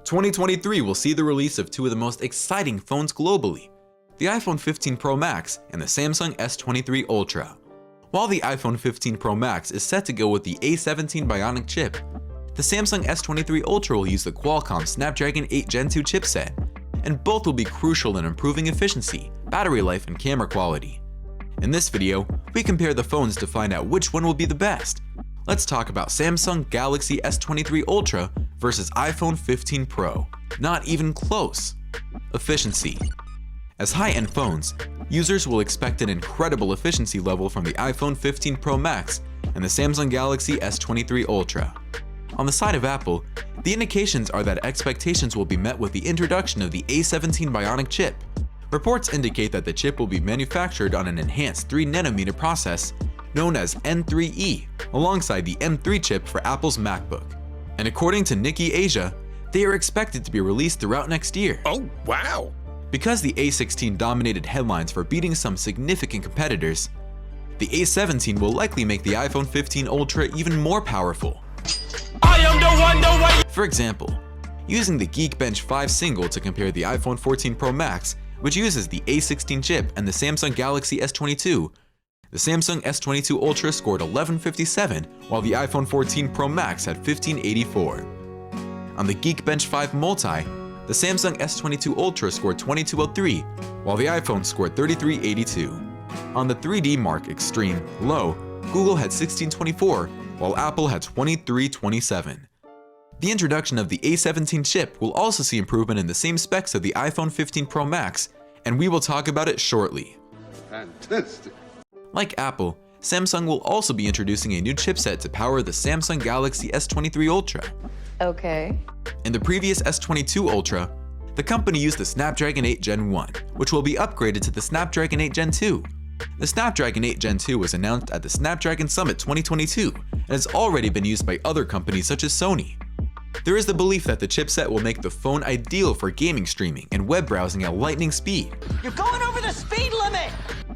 2023 will see the release of two of the most exciting phones globally, the iPhone 15 Pro Max and the Samsung S23 Ultra. While the iPhone 15 Pro Max is set to go with the A17 Bionic chip, the Samsung S23 Ultra will use the Qualcomm Snapdragon 8 Gen 2 chipset, and both will be crucial in improving efficiency, battery life, and camera quality. In this video, we compare the phones to find out which one will be the best. Let's talk about Samsung Galaxy S23 Ultra versus iPhone 15 Pro. Not even close. Efficiency. As high-end phones, users will expect an incredible efficiency level from the iPhone 15 Pro Max and the Samsung Galaxy S23 Ultra. On the side of Apple, the indications are that expectations will be met with the introduction of the A17 Bionic chip. Reports indicate that the chip will be manufactured on an enhanced 3nm process known as N3E, alongside the M3 chip for Apple's MacBook. And according to Nikkei Asia, they are expected to be released throughout next year. Oh, wow! Because the A16 dominated headlines for beating some significant competitors, the A17 will likely make the iPhone 15 Ultra even more powerful. I am the one. For example, using the Geekbench 5 single to compare the iPhone 14 Pro Max, which uses the A16 chip, and the Samsung Galaxy S22, the Samsung S22 Ultra scored 1157, while the iPhone 14 Pro Max had 1584. On the Geekbench 5 Multi, the Samsung S22 Ultra scored 2203, while the iPhone scored 3382. On the 3D Mark Extreme Low, Google had 1624, while Apple had 2327. The introduction of the A17 chip will also see improvement in the same specs of the iPhone 15 Pro Max, and we will talk about it shortly. Fantastic. Like Apple, Samsung will also be introducing a new chipset to power the Samsung Galaxy S23 Ultra. Okay. In the previous S22 Ultra, the company used the Snapdragon 8 Gen 1, which will be upgraded to the Snapdragon 8 Gen 2. The Snapdragon 8 Gen 2 was announced at the Snapdragon Summit 2022 and has already been used by other companies such as Sony. There is the belief that the chipset will make the phone ideal for gaming streaming and web browsing at lightning speed. You're going over the speed limit!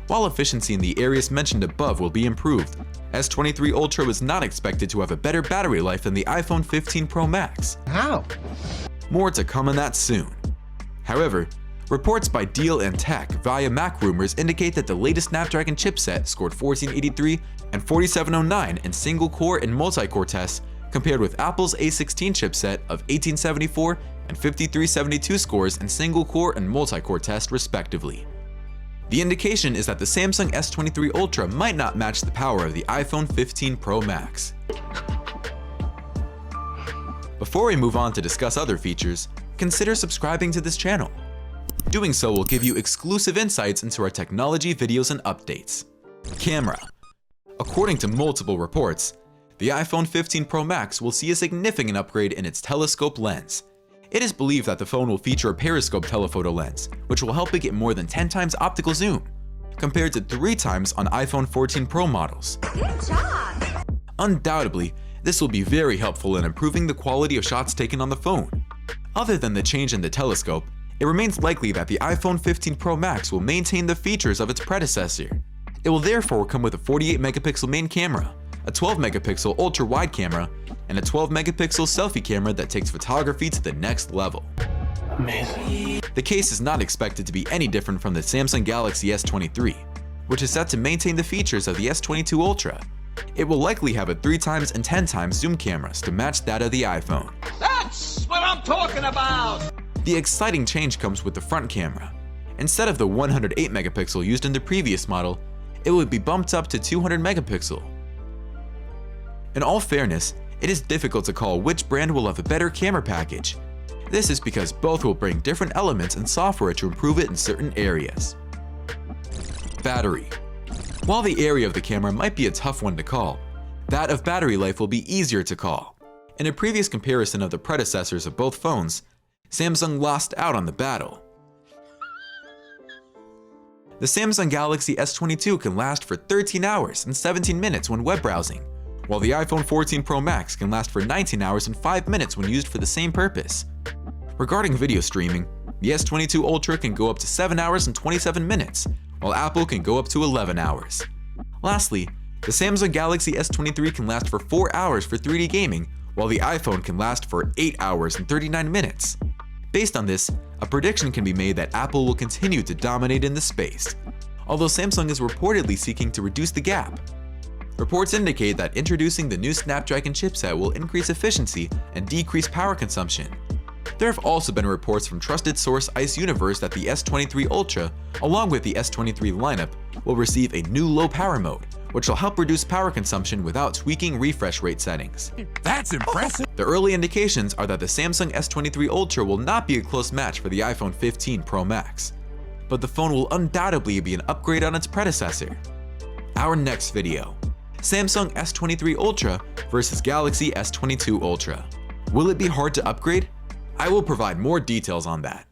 While efficiency in the areas mentioned above will be improved, S23 Ultra was not expected to have a better battery life than the iPhone 15 Pro Max. How? More to come on that soon. However, reports by Deal and Tech via Mac Rumors indicate that the latest Snapdragon chipset scored 1483 and 4709 in single-core and multi-core tests, compared with Apple's A16 chipset of 1874 and 5372 scores in single-core and multi-core tests respectively. The indication is that the Samsung S23 Ultra might not match the power of the iPhone 15 Pro Max. Before we move on to discuss other features, consider subscribing to this channel. Doing so will give you exclusive insights into our technology videos and updates. Camera. According to multiple reports, the iPhone 15 Pro Max will see a significant upgrade in its telescope lens. It is believed that the phone will feature a periscope telephoto lens, which will help it get more than 10 times optical zoom, compared to 3 times on iPhone 14 Pro models. Good job! Undoubtedly, this will be very helpful in improving the quality of shots taken on the phone. Other than the change in the telescope, it remains likely that the iPhone 15 Pro Max will maintain the features of its predecessor. It will therefore come with a 48-megapixel main camera, a 12-megapixel ultra-wide camera, and a 12-megapixel selfie camera that takes photography to the next level. Amazing. The case is not expected to be any different from the Samsung Galaxy S23, which is set to maintain the features of the S22 Ultra. It will likely have a 3 times and 10 times zoom cameras to match that of the iPhone. That's what I'm talking about! The exciting change comes with the front camera. Instead of the 108-megapixel used in the previous model, it will be bumped up to 200-megapixel. In all fairness, it is difficult to call which brand will have a better camera package. This is because both will bring different elements and software to improve it in certain areas. Battery. While the area of the camera might be a tough one to call, that of battery life will be easier to call. In a previous comparison of the predecessors of both phones, Samsung lost out on the battle. The Samsung Galaxy S22 can last for 13 hours and 17 minutes when web browsing, while the iPhone 14 Pro Max can last for 19 hours and 5 minutes when used for the same purpose. Regarding video streaming, the S22 Ultra can go up to 7 hours and 27 minutes, while Apple can go up to 11 hours. Lastly, the Samsung Galaxy S23 can last for 4 hours for 3D gaming, while the iPhone can last for 8 hours and 39 minutes. Based on this, a prediction can be made that Apple will continue to dominate in the space, although Samsung is reportedly seeking to reduce the gap. Reports indicate that introducing the new Snapdragon chipset will increase efficiency and decrease power consumption. There have also been reports from trusted source ICE Universe that the S23 Ultra, along with the S23 lineup, will receive a new low power mode, which will help reduce power consumption without tweaking refresh rate settings. That's impressive. The early indications are that the Samsung S23 Ultra will not be a close match for the iPhone 15 Pro Max, but the phone will undoubtedly be an upgrade on its predecessor. Our next video: Samsung S23 Ultra versus Galaxy S22 Ultra. Will it be hard to upgrade? I will provide more details on that.